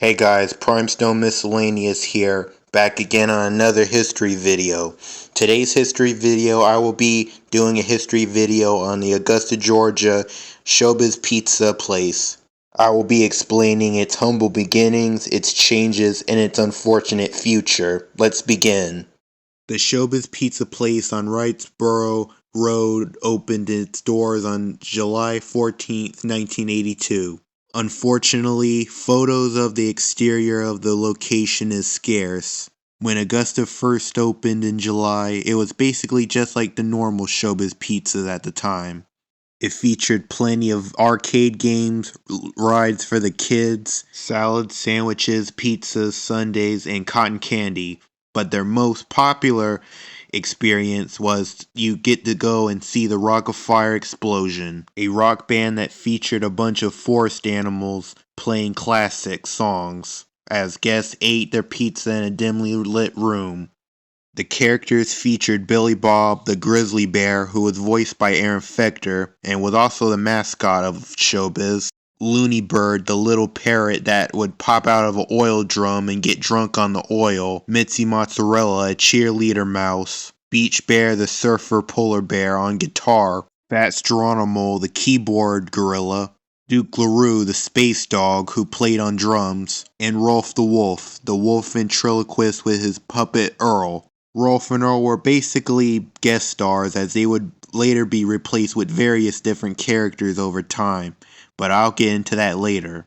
Hey guys, Primestone Miscellaneous here, back again on another history video. Today's history video, I will be doing a history video on the Augusta, Georgia Showbiz Pizza place. I will be explaining its humble beginnings, its changes, and its unfortunate future. Let's begin. The Showbiz Pizza place on Wrightsboro Road opened its doors on July 14th, 1982. Unfortunately, photos of the exterior of the location is scarce. When Augusta first opened in July, it was basically just like the normal Showbiz pizzas at the time. It featured plenty of arcade games, rides for the kids, salads, sandwiches, pizzas, sundaes, and cotton candy. But their most popular experience was you get to go and see the Rock-afire explosion, a rock band that featured a bunch of forest animals playing classic songs as guests ate their pizza in a dimly lit room. The characters featured Billy Bob, the grizzly bear, who was voiced by Aaron Fechter and was also the mascot of Showbiz. Looney Bird, the little parrot that would pop out of an oil drum and get drunk on the oil. Mitzi Mozzarella, a cheerleader mouse. Beach Bear, the surfer polar bear on guitar. Fats Geronimo, the keyboard gorilla. Duke LaRue, the space dog who played on drums. And Rolf the wolf ventriloquist with his puppet Earl. Rolf and Earl were basically guest stars as they would later be replaced with various different characters over time, but I'll get into that later.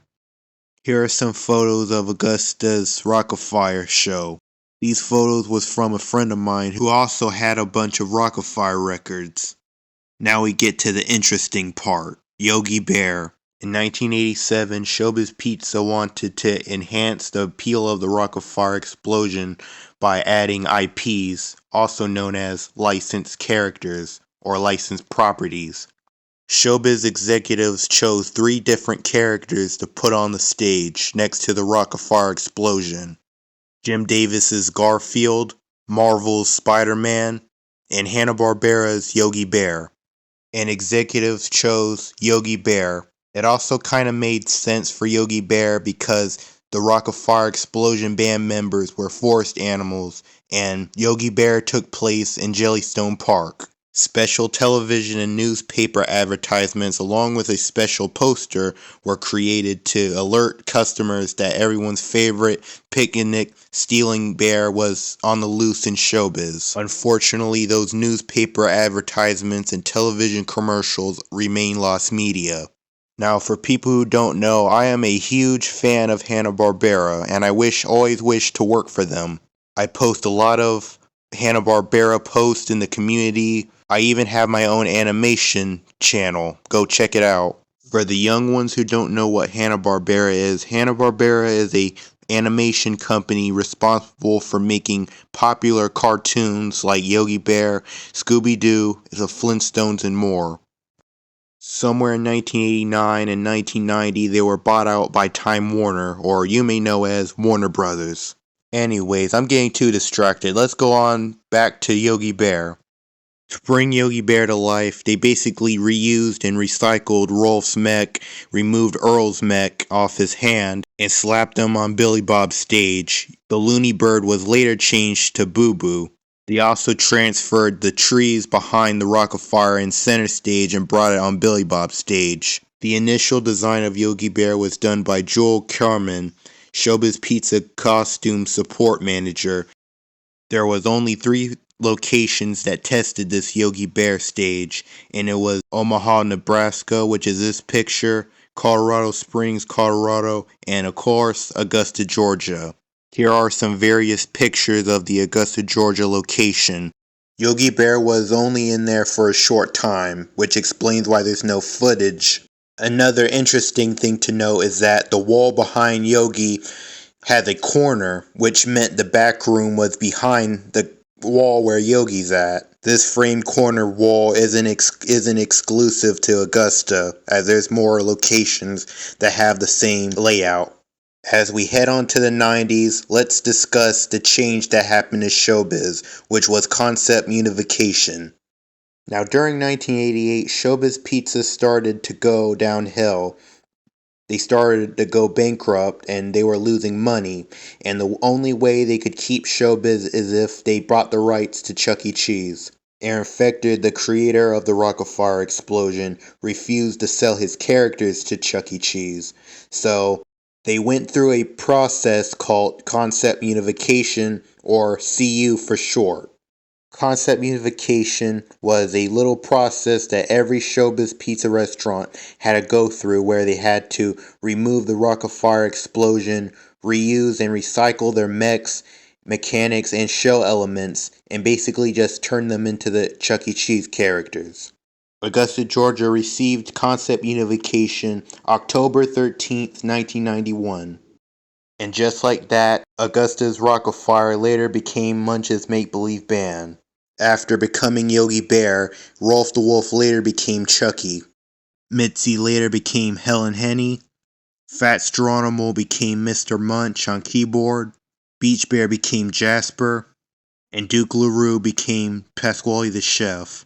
Here are some photos of Augusta's Rock-afire show. These photos was from a friend of mine who also had a bunch of Rock-afire records. Now we get to the interesting part, Yogi Bear. In 1987, Showbiz Pizza wanted to enhance the appeal of the Rock-afire explosion by adding IPs, also known as licensed characters or licensed properties. Showbiz executives chose 3 different characters to put on the stage next to the Rock-afire explosion. Jim Davis's Garfield, Marvel's Spider-Man, and Hanna-Barbera's Yogi Bear. And executives chose Yogi Bear. It also kind of made sense for Yogi Bear because the Rock-afire explosion band members were forest animals, and Yogi Bear took place in Jellystone Park. Special television and newspaper advertisements along with a special poster were created to alert customers that everyone's favorite picnic stealing bear was on the loose in Showbiz. Unfortunately, those newspaper advertisements and television commercials remain lost media. Now, for people who don't know, I am a huge fan of Hanna-Barbera, and I always wish to work for them. I post a lot of Hanna-Barbera posts in the community. I even have my own animation channel. Go check it out. For the young ones who don't know what Hanna-Barbera is a animation company responsible for making popular cartoons like Yogi Bear, Scooby-Doo, the Flintstones, and more. Somewhere in 1989 and 1990, they were bought out by Time Warner, or you may know as Warner Brothers. Anyways, I'm getting too distracted. Let's go on back to Yogi Bear. To bring Yogi Bear to life, they basically reused and recycled Rolf's mech, removed Earl's mech off his hand, and slapped him on Billy Bob's stage. The Looney Bird was later changed to Boo Boo. They also transferred the trees behind the Rock-afire in center stage and brought it on Billy Bob's stage. The initial design of Yogi Bear was done by Joel Carmen, Showbiz Pizza costume support manager. There was only 3 locations that tested this Yogi Bear stage, and it was Omaha, Nebraska, which is this picture, Colorado Springs, Colorado, and of course, Augusta, Georgia. Here are some various pictures of the Augusta, Georgia location. Yogi Bear was only in there for a short time, which explains why there's no footage. Another interesting thing to note is that the wall behind Yogi had a corner, which meant the back room was behind the wall where Yogi's at. This framed corner wall isn't exclusive to Augusta, as there's more locations that have the same layout. As we head on to the 90s, let's discuss the change that happened to Showbiz, which was concept unification. Now, during 1988, Showbiz Pizza started to go downhill. They started to go bankrupt and they were losing money. And the only way they could keep Showbiz is if they bought the rights to Chuck E. Cheese. And in fact, the creator of the Rock-afire explosion refused to sell his characters to Chuck E. Cheese. So they went through a process called concept unification, or CU for short. Concept unification was a little process that every Showbiz pizza restaurant had to go through, where they had to remove the Rock-afire explosion, reuse and recycle their mechs, mechanics, and show elements, and basically just turn them into the Chuck E. Cheese characters. Augusta, Georgia received concept unification October 13th, 1991. And just like that, Augusta's Rock-afire later became Munch's make-believe band. After becoming Yogi Bear, Rolf the Wolf later became Chucky. Mitzi later became Helen Henny. Fats Geronimo became Mr. Munch on keyboard. Beach Bear became Jasper. And Duke LaRue became Pasquale the Chef.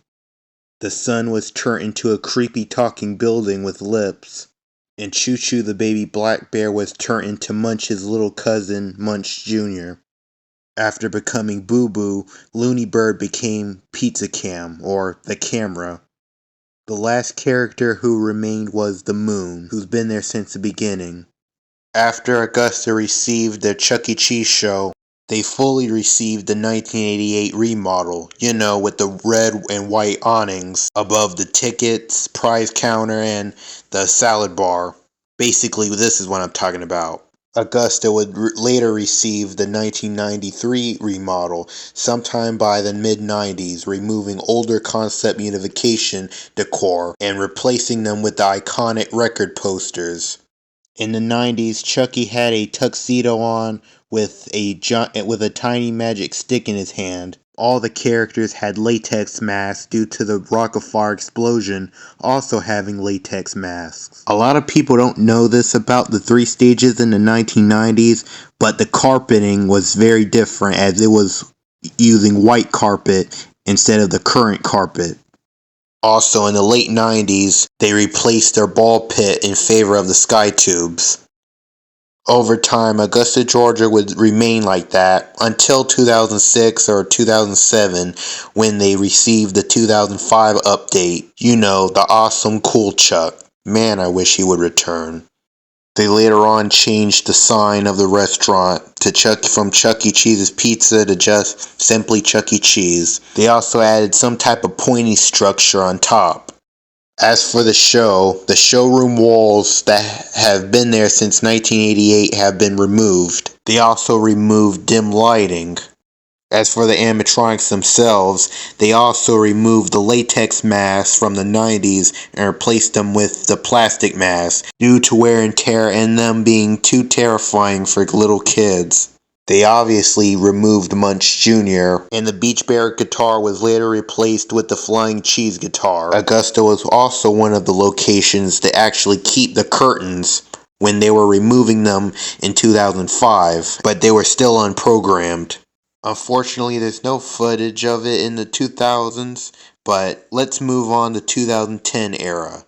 The sun was turned into a creepy talking building with lips. And Choo Choo the baby black bear was turned into Munch's little cousin, Munch Jr. After becoming Boo Boo, Looney Bird became Pizza Cam, or the camera. The last character who remained was the Moon, who's been there since the beginning. After Augusta received the Chuck E. Cheese show, they fully received the 1988 remodel, with the red and white awnings above the tickets, prize counter, and the salad bar. Basically, this is what I'm talking about. Augusta would later receive the 1993 remodel, sometime by the mid-90s, removing older concept unification decor and replacing them with the iconic record posters. In the 90s, Chucky had a tuxedo on with a tiny magic stick in his hand. All the characters had latex masks due to the Rock-afire explosion also having latex masks. A lot of people don't know this about the three stages in the 1990s, but the carpeting was very different, as it was using white carpet instead of the current carpet. Also, in the late 90s, they replaced their ball pit in favor of the sky tubes. Over time, Augusta, Georgia would remain like that until 2006 or 2007, when they received the 2005 update. The awesome Cool Chuck. Man, I wish he would return. They later on changed the sign of the restaurant from Chuck E. Cheese's Pizza to just simply Chuck E. Cheese. They also added some type of pointy structure on top. As for the showroom walls that have been there since 1988 have been removed. They also removed dim lighting. As for the animatronics themselves, they also removed the latex masks from the 90s and replaced them with the plastic masks due to wear and tear and them being too terrifying for little kids. They obviously removed Munch Jr., and the Beach Bear guitar was later replaced with the Flying Cheese guitar. Augusta was also one of the locations to actually keep the curtains when they were removing them in 2005, but they were still unprogrammed. Unfortunately, there's no footage of it in the 2000s, but let's move on to 2010 era.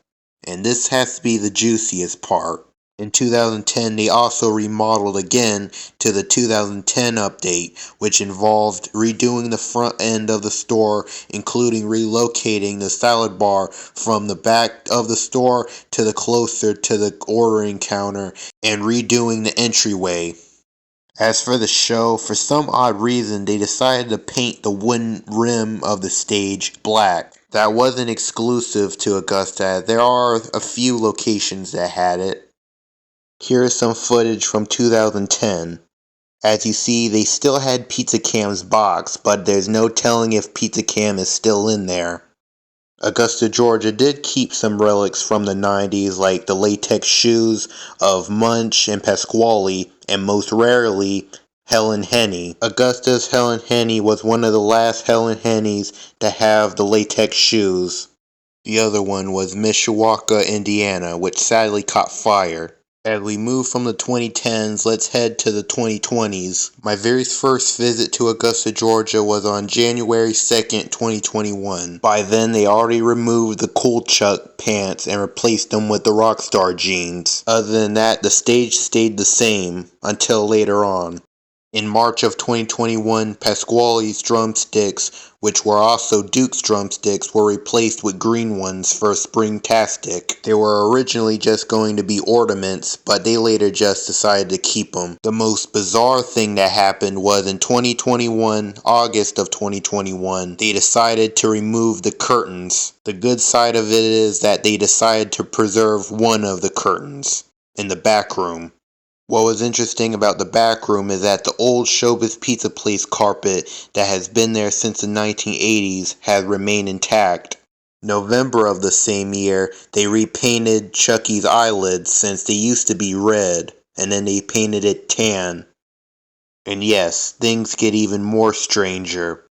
And this has to be the juiciest part. In 2010, they also remodeled again to the 2010 update, which involved redoing the front end of the store, including relocating the salad bar from the back of the store to the closer to the ordering counter, and redoing the entryway. As for the show, for some odd reason, they decided to paint the wooden rim of the stage black. That wasn't exclusive to Augusta. There are a few locations that had it. Here is some footage from 2010. As you see, they still had Pizza Cam's box, but there's no telling if Pizza Cam is still in there. Augusta, Georgia did keep some relics from the 90s, like the latex shoes of Munch and Pasquale, and most rarely, Helen Henny. Augusta's Helen Henny was one of the last Helen Hennys to have the latex shoes. The other one was Mishawaka, Indiana, which sadly caught fire. As we move from the 2010s, let's head to the 2020s. My very first visit to Augusta, Georgia was on January 2nd, 2021. By then, they already removed the cool Chuck pants and replaced them with the Rockstar jeans. Other than that, the stage stayed the same until later on. In March of 2021, Pasquale's drumsticks, which were also Duke's drumsticks, were replaced with green ones for a spring-tastic. They were originally just going to be ornaments, but they later just decided to keep them. The most bizarre thing that happened was in 2021, August of 2021, they decided to remove the curtains. The good side of it is that they decided to preserve one of the curtains in the back room. What was interesting about the back room is that the old Showbiz pizza place carpet that has been there since the 1980s has remained intact. November of the same year, they repainted Chucky's eyelids since they used to be red, and then they painted it tan. And yes, things get even more stranger.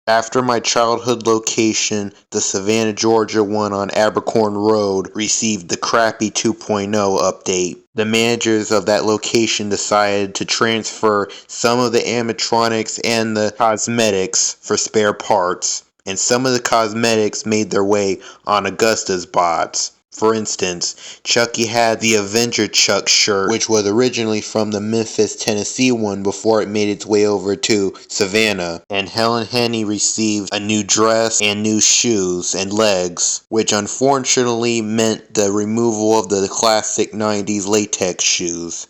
After my childhood location, the Savannah, Georgia one on Abercorn Road, received the crappy 2.0 update. The managers of that location decided to transfer some of the animatronics and the cosmetics for spare parts, and some of the cosmetics made their way on Augusta's bots. For instance, Chucky had the Avenger Chuck shirt, which was originally from the Memphis, Tennessee one before it made its way over to Savannah. And Helen Henny received a new dress and new shoes and legs, which unfortunately meant the removal of the classic 90s latex shoes.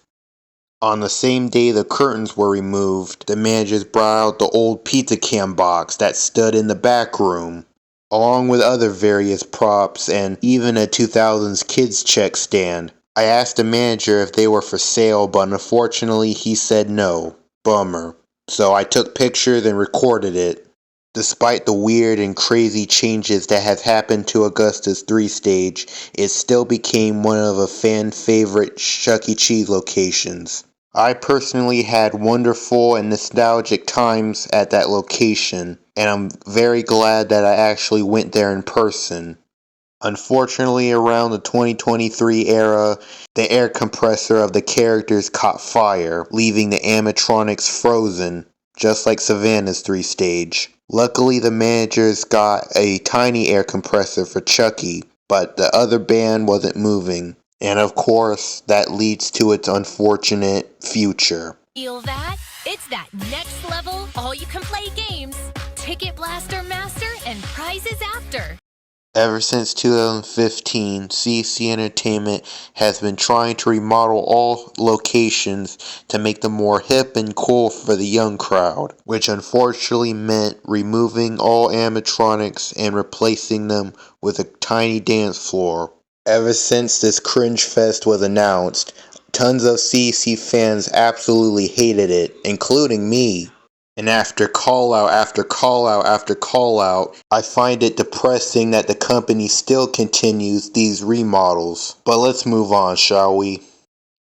On the same day the curtains were removed, the managers brought out the old pizza can box that stood in the back room, along with other various props and even a 2000s kids check stand. I asked the manager if they were for sale, but unfortunately he said no. Bummer. So I took pictures and recorded it. Despite the weird and crazy changes that have happened to Augusta's 3-stage, it still became one of a fan favorite Chuck E. Cheese locations. I personally had wonderful and nostalgic times at that location, and I'm very glad that I actually went there in person. Unfortunately, around the 2023 era, the air compressor of the characters caught fire, leaving the animatronics frozen, just like Savannah's 3-stage. Luckily, the managers got a tiny air compressor for Chucky, but the other band wasn't moving. And of course, that leads to its unfortunate future. Feel that? It's that next level, all-you-can-play games. Ticket Blaster Master and prizes after. Ever since 2015, CC Entertainment has been trying to remodel all locations to make them more hip and cool for the young crowd, which unfortunately meant removing all animatronics and replacing them with a tiny dance floor. Ever since this cringe fest was announced, tons of CC fans absolutely hated it, including me. And after call out after call out after call out, I find it depressing that the company still continues these remodels. But let's move on, shall we?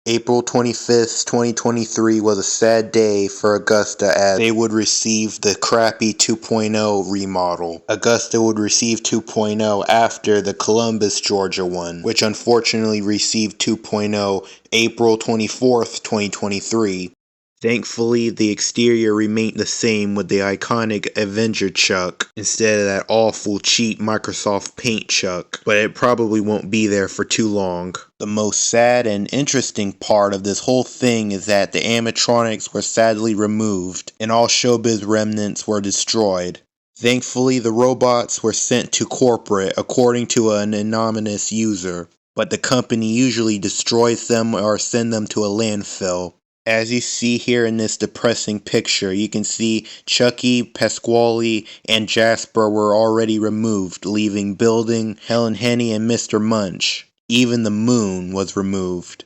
April 25th, 2023 was a sad day for Augusta as they would receive the crappy 2.0 remodel. Augusta would receive 2.0 after the Columbus, Georgia one, which unfortunately received 2.0 April 24th, 2023. Thankfully, the exterior remained the same with the iconic Avenger Chuck instead of that awful cheap Microsoft Paint Chuck, but it probably won't be there for too long. The most sad and interesting part of this whole thing is that the animatronics were sadly removed and all Showbiz remnants were destroyed. Thankfully, the robots were sent to corporate according to an anonymous user, but the company usually destroys them or send them to a landfill. As you see here in this depressing picture, you can see Chucky, Pasquale, and Jasper were already removed, leaving Building, Helen Henny, and Mr. Munch. Even the moon was removed.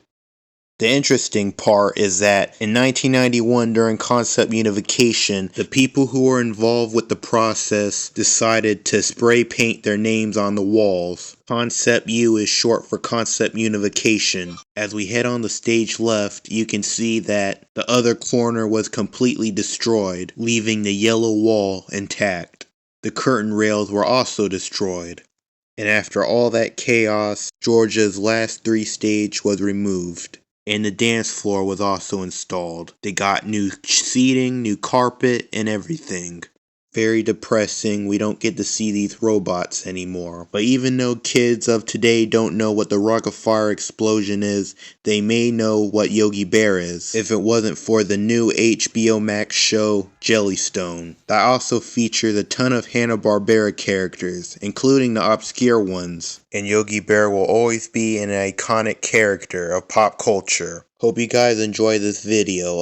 The interesting part is that in 1991, during concept unification, the people who were involved with the process decided to spray paint their names on the walls. Concept U is short for concept unification. As we head on the stage left, you can see that the other corner was completely destroyed, leaving the yellow wall intact. The curtain rails were also destroyed. And after all that chaos, Georgia's last 3-stage was removed. And the dance floor was also installed. They got new seating, new carpet, and everything. Very depressing. We don't get to see these robots anymore. But even though kids of today don't know what the Rock-afire explosion is, they may know what Yogi Bear is, if it wasn't for the new HBO Max show Jellystone. That also features a ton of Hanna-Barbera characters, including the obscure ones. And Yogi Bear will always be an iconic character of pop culture. Hope you guys enjoy this video.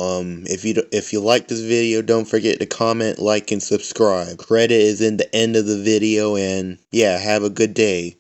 If you like this video, don't forget to comment, like, and subscribe. Credit is in the end of the video, and yeah, have a good day.